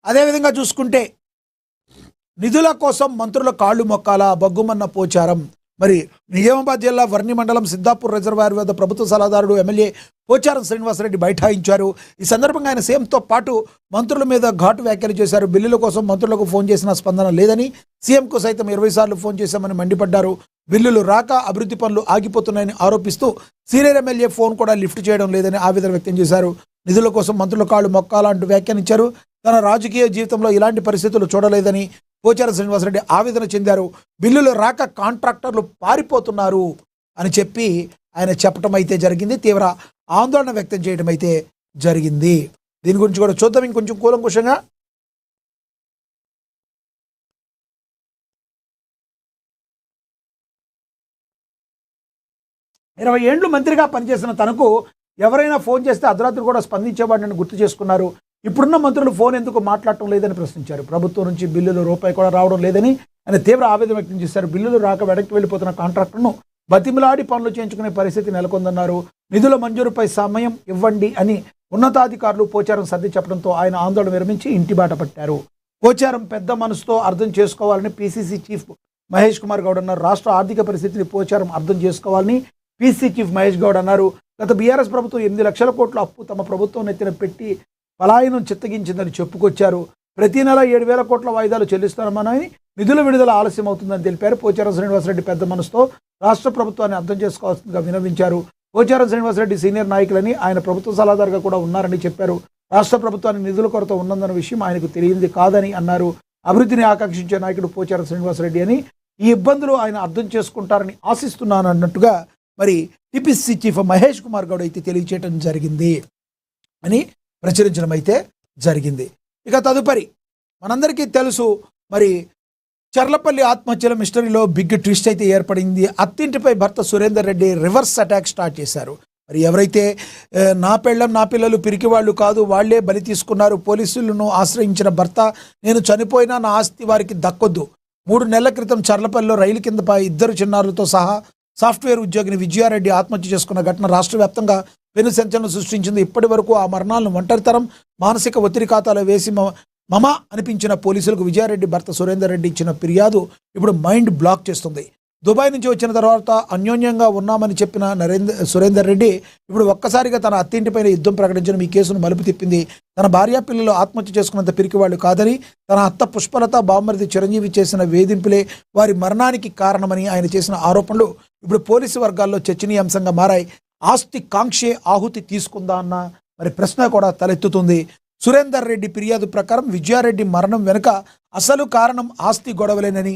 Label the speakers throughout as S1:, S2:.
S1: అదేవిధంగా చూసుకుంటే నిధుల కోసం మంత్రుల కాళ్ళు మొక్కాల బగ్గుమన్న పోచారం. మరి నిజామాబాద్ జిల్లా వర్ణి మండలం సిద్ధాపూర్ రిజర్వాయర్ వద్ద ప్రభుత్వ సలహాదారుడు ఎమ్మెల్యే పోచారం శ్రీనివాసరెడ్డి బైఠాయించారు. ఈ సందర్భంగా ఆయన సీఎంతో పాటు మంత్రుల మీద ఘాటు వ్యాఖ్యలు చేశారు. బిల్లుల కోసం మంత్రులకు ఫోన్ చేసిన స్పందన లేదని, సీఎంకు సైతం 20 సార్లు ఫోన్ చేశామని మండిపడ్డారు. బిల్లులు రాక అభివృద్ధి పనులు ఆగిపోతున్నాయని ఆరోపిస్తూ సీనియర్ ఎమ్మెల్యే ఫోన్ కూడా లిఫ్ట్ చేయడం లేదని ఆవేదన వ్యక్తం చేశారు. నిధుల కోసం మంత్రుల కాళ్ళు మొక్కాలంటూ వ్యాఖ్యానించారు. తన రాజకీయ జీవితంలో ఇలాంటి పరిస్థితులు చూడలేదని పోచారం శ్రీనివాసరెడ్డి ఆవేదన చెందారు. బిల్లులు రాక కాంట్రాక్టర్లు పారిపోతున్నారు అని చెప్పి ఆయన చెప్పడం అయితే జరిగింది. తీవ్ర ఆందోళన వ్యక్తం చేయడం అయితే జరిగింది. దీని గురించి కూడా చూద్దాం ఇంకొంచెం కూలంకుషంగా. ఇరవై ఏళ్ళు మంత్రిగా పనిచేసిన తనకు ఎవరైనా ఫోన్ చేస్తే అర్ధరాత్రి కూడా స్పందించేవాడిని గుర్తు చేసుకున్నారు. ఇప్పుడున్న మంత్రులు ఫోన్ ఎందుకు మాట్లాడటం లేదని ప్రశ్నించారు. ప్రభుత్వం నుంచి బిల్లులు రూపాయి కూడా రావడం లేదని ఆయన తీవ్ర ఆవేదన వ్యక్తం చేశారు. బిల్లులు రాక వెనక్కి వెళ్ళిపోతున్న కాంట్రాక్టర్ను బతిమిలాడి పనులు చేయించుకునే పరిస్థితి నెలకొందన్నారు. నిధుల మంజూరుపై సమయం ఇవ్వండి అని ఉన్నతాధికారులు పోచారం సర్ది చెప్పడంతో ఆయన ఆందోళన విరమించి ఇంటి బాట పట్టారు. పోచారం పెద్ద మనసుతో అర్థం చేసుకోవాలని పీసీసీ చీఫ్ మహేష్ కుమార్ గౌడ్ అన్నారు. రాష్ట్ర ఆర్థిక పరిస్థితిని పోచారం అర్థం చేసుకోవాలని పీసీసీ చీఫ్ మహేష్ గౌడ్ అన్నారు. గత బీఆర్ఎస్ ప్రభుత్వం 8 లక్షల కోట్ల అప్పు తమ ప్రభుత్వం నెత్తిన పెట్టి పలాయనం చిత్తగించిందని చెప్పుకొచ్చారు. ప్రతి నెల 7,000 కోట్ల వాయిదాలు చెల్లిస్తామని, నిధుల విడుదల ఆలస్యం అవుతుందని తెలిపారు. పోచారం శ్రీనివాసరెడ్డి పెద్ద మనసుతో రాష్ట్ర ప్రభుత్వాన్ని అర్థం చేసుకోవాల్సిందిగా వినవించారు. పోచారం శ్రీనివాసరెడ్డి సీనియర్ నాయకులని, ఆయన ప్రభుత్వ సలహాదారుగా కూడా ఉన్నారని చెప్పారు. రాష్ట్ర ప్రభుత్వానికి నిధుల కొరత ఉన్నదన్న విషయం ఆయనకు తెలియంది కాదని అన్నారు. అభివృద్ధిని ఆకాంక్షించే నాయకుడు పోచారం శ్రీనివాసరెడ్డి అని, ఈ ఇబ్బందులు ఆయన అర్థం చేసుకుంటారని ఆశిస్తున్నాను అన్నట్టుగా మరి టీపీసీ చీఫ్ మహేష్ కుమార్ గౌడ్ అయితే తెలియచేయడం జరిగింది అని ప్రచురించడం అయితే జరిగింది. ఇక తదుపరి మనందరికీ తెలుసు, మరి చర్లపల్లి ఆత్మహత్యల మిస్టరీలో బిగ్ ట్విస్ట్ అయితే ఏర్పడింది. అత్తింటిపై భర్త Surender Reddy reverse attack start చేశారు. మరి ఎవరైతే నా పెళ్ళం నా పిల్లలు పిరికివాళ్ళు కాదు, వాళ్లే బలి తీసుకున్నారు, పోలీసులను ఆశ్రయించిన భర్త నేను చనిపోయినా నా ఆస్తి వారికి దక్కొద్దు. 3 నెలల క్రితం చర్లపల్లిలో రైలు కింద 2 చిన్నారులతో సహా సాఫ్ట్వేర్ ఉద్యోగిని విజయారెడ్డి ఆత్మహత్య చేసుకున్న ఘటన రాష్ట్ర వ్యాప్తంగా పెను సంచలనం సృష్టించింది. ఇప్పటి వరకు ఆ మరణాలను ఒంటరితనం, మానసిక ఒత్తిడి ఖాతాలో వేసి మమ అనిపించిన పోలీసులకు విజయారెడ్డి భర్త సురేందర్ రెడ్డి ఇచ్చిన ఫిర్యాదు ఇప్పుడు మైండ్ బ్లాక్ చేస్తుంది. దుబాయ్ నుంచి వచ్చిన తర్వాత అన్యోన్యంగా ఉన్నామని చెప్పిన సురేందర్ రెడ్డి ఇప్పుడు ఒక్కసారిగా తన అత్తింటిపైన యుద్ధం ప్రకటించడం ఈ కేసును మలుపు తిప్పింది. తన భార్య పిల్లలు ఆత్మహత్య చేసుకున్నంత పిరికివాళ్లు కాదని, తన అత్త పుష్పలత బామ్మరిది చిరంజీవి చేసిన వేధింపులే వారి మరణానికి కారణమని ఆయన చేసిన ఆరోపణలు ఇప్పుడు పోలీసు వర్గాల్లో చర్చనీయాంశంగా మారాయి. ఆస్తి కాంక్షే ఆహుతి తీసుకుందా అన్న మరి ప్రశ్న కూడా తలెత్తుతుంది. సురేందర్ రెడ్డి ఫిర్యాదు ప్రకారం విజయారెడ్డి మరణం వెనుక అసలు కారణం ఆస్తి గొడవలేనని,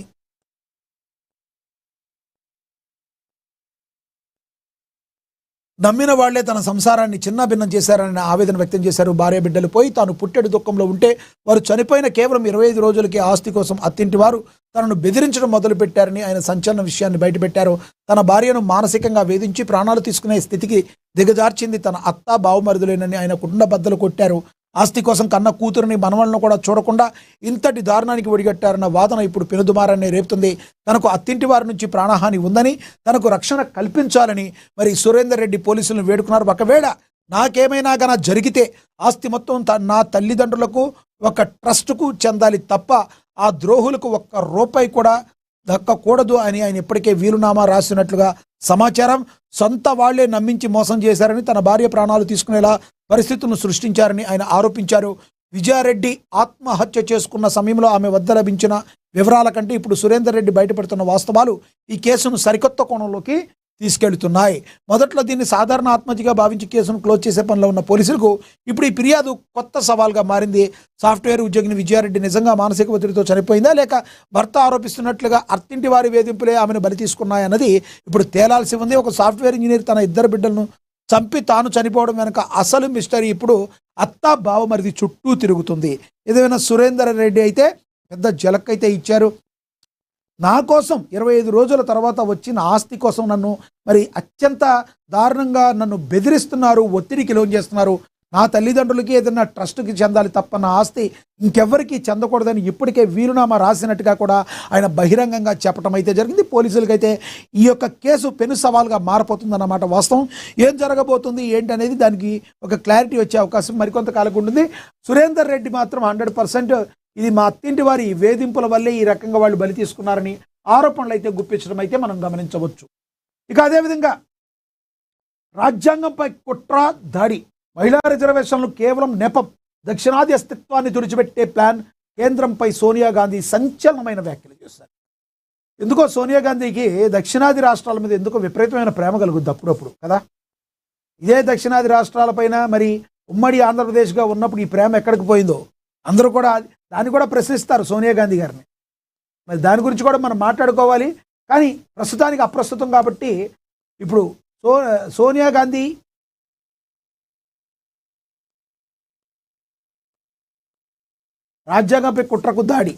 S1: నమ్మిన వాళ్లే తన సంసారాన్ని చిన్నభిన్నం చేశారని ఆవేదన వ్యక్తం చేశారు. భార్య బిడ్డలు పోయి తాను పుట్టెడు దుఃఖంలో ఉంటే వారు చనిపోయిన కేవలం 25 రోజులకి ఆస్తి కోసం అత్తింటి వారు తనను బెదిరించడం మొదలుపెట్టారని ఆయన సంచలన విషయాన్ని బయటపెట్టారు. తన భార్యను మానసికంగా వేధించి ప్రాణాలు తీసుకునే స్థితికి దిగజార్చింది తన అత్త బావుమరుదులేనని ఆయన కుండ బద్దలు కొట్టారు. ఆస్తి కోసం కన్న కూతురుని మనవలను కూడా చూడకుండా ఇంతటి దారుణానికి ఒడిగట్టారన్న వాదన ఇప్పుడు పెనుదుమారాన్ని రేపుతుంది. తనకు అత్తింటి వారి నుంచి ప్రాణహాని ఉందని, తనకు రక్షణ కల్పించాలని మరి సురేందర్ రెడ్డి పోలీసులను వేడుకున్నారు. ఒకవేళ నాకేమైనా గన జరిగితే ఆస్తి మొత్తం నా తల్లిదండ్రులకు ఒక ట్రస్టుకు చెందాలి తప్ప ఆ ద్రోహులకు 1 రూపాయి కూడా దక్కకూడదు అని ఆయన ఇప్పటికే వీలునామా రాసినట్లుగా సమాచారం. సొంత వాళ్లే నమ్మించి మోసం చేశారని, తన భార్య ప్రాణాలు తీసుకునేలా పరిస్థితులను సృష్టించారని ఆయన ఆరోపించారు. విజయారెడ్డి ఆత్మహత్య చేసుకున్న సమయంలో ఆమె వద్ద లభించిన వివరాల కంటే ఇప్పుడు సురేందర్ రెడ్డి బయటపడుతున్న వాస్తవాలు ఈ కేసును సరికొత్త కోణంలోకి తీసుకెళ్తున్నాయి. మొదట్లో దీన్ని సాధారణ ఆత్మహత్యగా భావించి కేసును క్లోజ్ చేసే పనిలో ఉన్న పోలీసులకు ఇప్పుడు ఈ ఫిర్యాదు కొత్త సవాల్గా మారింది. సాఫ్ట్వేర్ ఉద్యోగిని విజయారెడ్డి నిజంగా మానసిక ఒత్తిడితో చనిపోయిందా, లేక భర్త ఆరోపిస్తున్నట్లుగా అత్తింటి వారి వేధింపులే ఆమెను బలి తీసుకున్నాయన్నది ఇప్పుడు తేలాల్సి ఉంది. ఒక సాఫ్ట్వేర్ ఇంజనీర్ తన 2 బిడ్డలను చంపి తాను చనిపోవడం వెనక అసలు మిస్టరీ ఇప్పుడు అత్త బావమరిది చుట్టూ తిరుగుతుంది. ఏదైనా సురేందర్ రెడ్డి అయితే పెద్ద జలక్కైతే ఇచ్చారు. నా కోసం 25 రోజుల తర్వాత వచ్చిన ఆస్తి కోసం నన్ను మరి అత్యంత దారుణంగా నన్ను బెదిరిస్తున్నారు, ఒత్తిడికి లోన్ చేస్తున్నారు. నా తల్లిదండ్రులకి ఏదైనా ట్రస్ట్కి చెందాలి తప్ప నా ఆస్తి ఇంకెవ్వరికీ చెందకూడదని ఇప్పటికే వీలునామా రాసినట్టుగా కూడా ఆయన బహిరంగంగా చెప్పడం అయితే జరిగింది. పోలీసులకైతే ఈ యొక్క కేసు పెను సవాల్గా మారిపోతుందన్నమాట వాస్తవం. ఏం జరగబోతుంది ఏంటి అనేది దానికి ఒక క్లారిటీ వచ్చే అవకాశం మరికొంతకాలం ఉంటుంది. సురేందర్ రెడ్డి మాత్రం 100% ఇది మా అత్తింటి వారి వేధింపుల వల్లే ఈ రకంగా వాళ్ళు బలి తీసుకున్నారని ఆరోపణలు అయితే గుప్పించడం అయితే మనం గమనించవచ్చు. ఇక అదేవిధంగా రాజ్యాంగంపై కుట్ర దాడి, మహిళా రిజర్వేషన్లు కేవలం నెపం, దక్షిణాది అస్తిత్వాన్ని తుడిచిపెట్టే ప్లాన్, కేంద్రంపై సోనియా గాంధీ సంచలనమైన వ్యాఖ్యలు చేశారు. ఎందుకో సోనియా గాంధీకి దక్షిణాది రాష్ట్రాల మీద ఎందుకో విపరీతమైన ప్రేమ కలుగుద్ది అప్పుడప్పుడు కదా. ఇదే దక్షిణాది రాష్ట్రాలపైన మరి ఉమ్మడి ఆంధ్రప్రదేశ్గా ఉన్నప్పుడు ఈ ప్రేమ ఎక్కడికి పోయిందో అందరూ కూడా దాన్ని కూడా ప్రశ్నిస్తారు సోనియా గాంధీ గారిని. మరి దాని గురించి కూడా మనం మాట్లాడుకోవాలి. కానీ ప్రస్తుతానికి అప్రస్తుతం కాబట్టి ఇప్పుడు సోనియా గాంధీ రాజ్యాంగంపై కుట్రకు దాడి.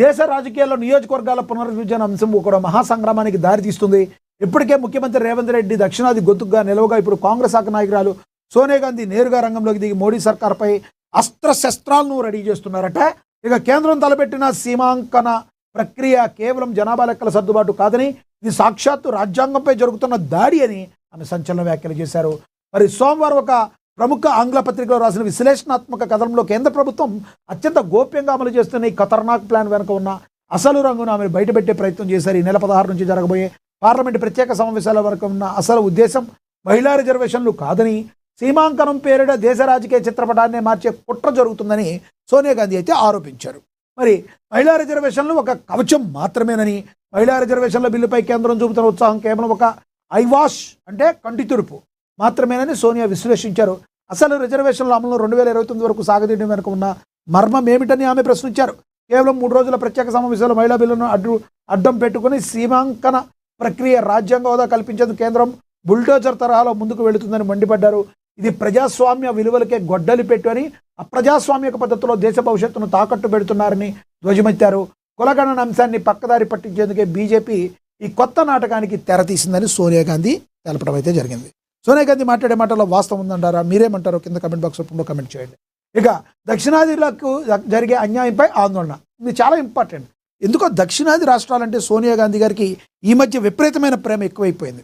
S1: దేశ రాజకీయాల్లో నియోజకవర్గాల పునర్విభజన అంశం ఒక మహాసంగ్రామానికి దారితీస్తుంది. ఇప్పటికే ముఖ్యమంత్రి రేవంత్ రెడ్డి దక్షిణాది గొంతుగా నిలవగా ఇప్పుడు కాంగ్రెస్ శాఖ నాయకురాలు సోనియా గాంధీ నేరుగా రంగంలోకి దిగి మోడీ సర్కార్పై అస్త్రశస్త్రాలను రెడీ చేస్తున్నారట. ఇక కేంద్రం తలపెట్టిన సీమాంకన ప్రక్రియ కేవలం జనాభా లెక్కల సర్దుబాటు కాదని ఇది సాక్షాత్తు రాజ్యాంగంపై జరుగుతున్న దాడి అని ఆమె సంచలన వ్యాఖ్యలు చేశారు. మరి సోమవారం ఒక ప్రముఖ ఆంగ్ల పత్రికలో రాసిన విశ్లేషణాత్మక కథనంలో కేంద్ర ప్రభుత్వం అత్యంత గోప్యంగా అమలు చేస్తున్న ఈ ఖతర్నాక్ ప్లాన్ వెనుక ఉన్న అసలు రంగును ఆమె బయటపెట్టే ప్రయత్నం చేశారు. ఈ నెల 16 నుంచి జరగబోయే పార్లమెంటు ప్రత్యేక సమావేశాల వరకు ఉన్న అసలు ఉద్దేశం మహిళా రిజర్వేషన్లు కాదని, సీమాంకనం పేరిట దేశ రాజకీయ చిత్రపటాన్ని మార్చే కుట్ర జరుగుతుందని సోనియా గాంధీ అయితే ఆరోపించారు. మరి మహిళా రిజర్వేషన్లు ఒక కవచం మాత్రమేనని, మహిళా రిజర్వేషన్ల బిల్లుపై కేంద్రం చూపుతున్న ఉత్సాహం కేవలం ఒక ఐవాష్ అంటే కంటి తుడుపు మాత్రమేనని సోనియా విశ్లేషించారు. అసలు రిజర్వేషన్ల అమలు 2029 వరకు సాగదీయడం వెనుక ఉన్న మర్మం ఏమిటని ఆమె ప్రశ్నించారు. కేవలం 3 రోజుల ప్రత్యేక సమావేశాలు మహిళా బిల్లును అడ్డం పెట్టుకుని సీమాంకన ప్రక్రియ రాజ్యాంగ హోదా కల్పించేందుకు కేంద్రం బుల్డోజర్ తరహాలో ముందుకు వెళుతుందని మండిపడ్డారు. ఇది ప్రజాస్వామ్య విలువలకే గొడ్డలి పెట్టు అని, అప్రజాస్వామిక పద్ధతిలో దేశ భవిష్యత్తును తాకట్టు పెడుతున్నారని ధ్వజమెత్తారు. కులగణన అంశాన్ని పక్కదారి పట్టించేందుకే బీజేపీ ఈ కొత్త నాటకానికి తెరతీసిందని సోనియా గాంధీ తెలపడం అయితే జరిగింది. సోనియా గాంధీ మాట్లాడే మాటల్లో వాస్తవం ఉందంటారా? మీరేమంటారో కింద కమెంట్ బాక్స్ రూపంలో కమెంట్ చేయండి. ఇక దక్షిణాదిలకు జరిగే అన్యాయంపై ఆందోళన, ఇది చాలా ఇంపార్టెంట్. ఎందుకో దక్షిణాది రాష్ట్రాలంటే సోనియా గాంధీ గారికి ఈ మధ్య విపరీతమైన ప్రేమ ఎక్కువైపోయింది.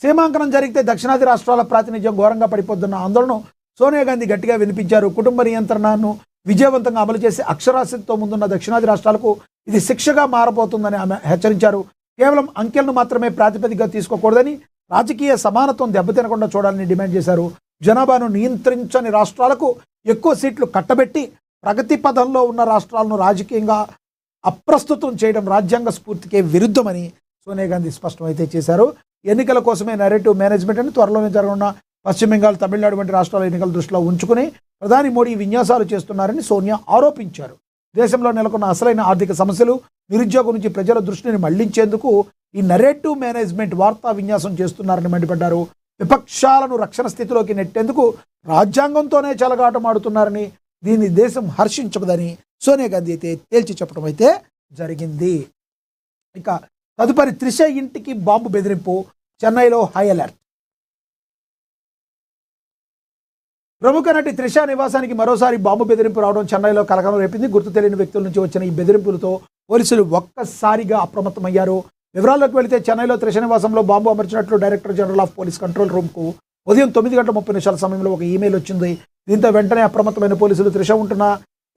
S1: సీమాంకనం జరిగితే దక్షిణాది రాష్ట్రాల ప్రాతినిధ్యం ఘోరంగా పడిపోతున్న ఆందోళన సోనియా గాంధీ గట్టిగా వినిపించారు. కుటుంబ నియంత్రణను విజయవంతంగా అమలు చేసి అక్షరాస్యతతో ముందున్న దక్షిణాది రాష్ట్రాలకు ఇది శిక్షగా మారబోతుందని ఆమె హెచ్చరించారు. కేవలం అంకెలను మాత్రమే ప్రాతిపదికగా తీసుకోకూడదని, రాజకీయ సమానత్వం దెబ్బతినకుండా చూడాలని డిమాండ్ చేశారు. జనాభాను నియంత్రించని రాష్ట్రాలకు ఎక్కువ సీట్లు కట్టబెట్టి ప్రగతి పదంలో ఉన్న రాష్ట్రాలను రాజకీయంగా అప్రస్తుతం చేయడం రాజ్యాంగ స్ఫూర్తికే విరుద్ధమని సోనియా గాంధీ స్పష్టమైతే చేశారు. ఎన్నికల కోసమే నరేటివ్ మేనేజ్మెంట్ అని త్వరలోనే జరగనున్న పశ్చిమ బెంగాల్, తమిళనాడు వంటి రాష్ట్రాల ఎన్నికల దృష్టిలో ఉంచుకుని ప్రధాని మోడీ విన్యాసాలు చేస్తున్నారని సోనియా ఆరోపించారు. దేశంలో నెలకొన్న అసలైన ఆర్థిక సమస్యలు, నిరుద్యోగం నుంచి ప్రజల దృష్టిని మళ్లించేందుకు ఈ నరేటివ్ మేనేజ్మెంట్ వార్తా విన్యాసం చేస్తున్నారని మండిపడ్డారు. విపక్షాలను రక్షణ స్థితిలోకి నెట్టేందుకు రాజ్యాంగంతోనే చెలగాటమాడుతున్నారని, దీన్ని దేశం హర్షించకదని సోనియా గాంధీ అయితే తేల్చి చెప్పడం అయితే జరిగింది. ఇక తదుపరి త్రిష ఇంటికి బాంబు బెదిరింపు, చెన్నైలో హై అలర్ట్. ప్రముఖ నటి త్రిష నివాసానికి మరోసారి బాంబు బెదిరింపు రావడం చెన్నైలో కలకలం రేపింది. గుర్తు తెలియని వ్యక్తుల నుంచి వచ్చిన ఈ బెదిరింపులతో పోలీసులు ఒక్కసారిగా అప్రమత్తమయ్యారు. వివరాల్లోకి వెళితే చెన్నైలో త్రిష నివాసంలో బాంబు అమర్చినట్లు director general of police control రూమ్కు ఉదయం 9:30 సమయంలో ఒక ఈమెయిల్ వచ్చింది. దీంతో వెంటనే అప్రమత్తమైన పోలీసులు త్రిష ఉంటున్న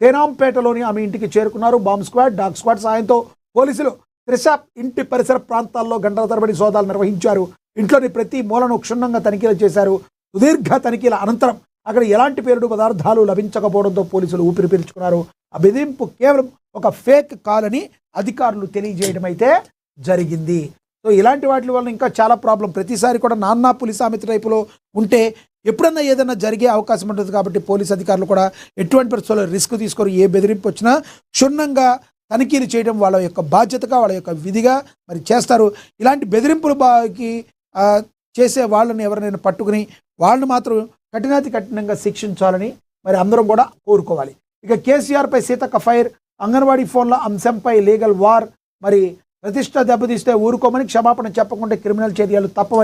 S1: తేనాంపేటలోని ఆమె ఇంటికి చేరుకున్నారు. బాంబ్ స్క్వాడ్, డాగ్ స్క్వాడ్ సాయంతో పోలీసులు త్రిష ఇంటి పరిసర ప్రాంతాల్లో గంటల తరబడి సోదాలు నిర్వహించారు. ఇంట్లోని ప్రతి మూలను క్షుణ్ణంగా తనిఖీలు చేశారు. సుదీర్ఘ తనిఖీల అనంతరం అక్కడ ఎలాంటి పేలుడు పదార్థాలు లభించకపోవడంతో పోలీసులు ఊపిరి పీల్చుకున్నారు. ఆ బెదిరింపు కేవలం ఒక ఫేక్ కాల్ అని అధికారులు తెలియజేయడం అయితే జరిగింది. సో ఇలాంటి వాటి వల్ల ఇంకా చాలా ప్రాబ్లం. ప్రతిసారి కూడా నాన్నా పోలీస్ సామెత టైపులో ఉంటే ఎప్పుడన్నా ఏదైనా జరిగే అవకాశం ఉంటుంది. కాబట్టి పోలీస్ అధికారులు కూడా ఎటువంటి పరిస్థితుల్లో రిస్క్ తీసుకోరు. ఏ బెదిరింపు వచ్చినా క్షుణ్ణంగా తనిఖీలు చేయడం వాళ్ళ యొక్క బాధ్యతగా, వాళ్ళ యొక్క విధిగా మరి చేస్తారు. ఇలాంటి బెదిరింపులు చేసే వాళ్ళని ఎవరైనా పట్టుకుని వాళ్ళని మాత్రం కఠినంగా శిక్షించాలని మరి అందరం కూడా కోరుకోవాలి. ఇక కేసీఆర్పై సీతక్క ఫైర్, అంగన్వాడీ ఫోన్ల అంశంపై లీగల్ వార్, మరి ప్రతిష్ట దెబ్బతీస్తే ఊరుకోమని, క్షమాపణ చెప్పకుండా క్రిమినల్ చర్యలు తప్పవని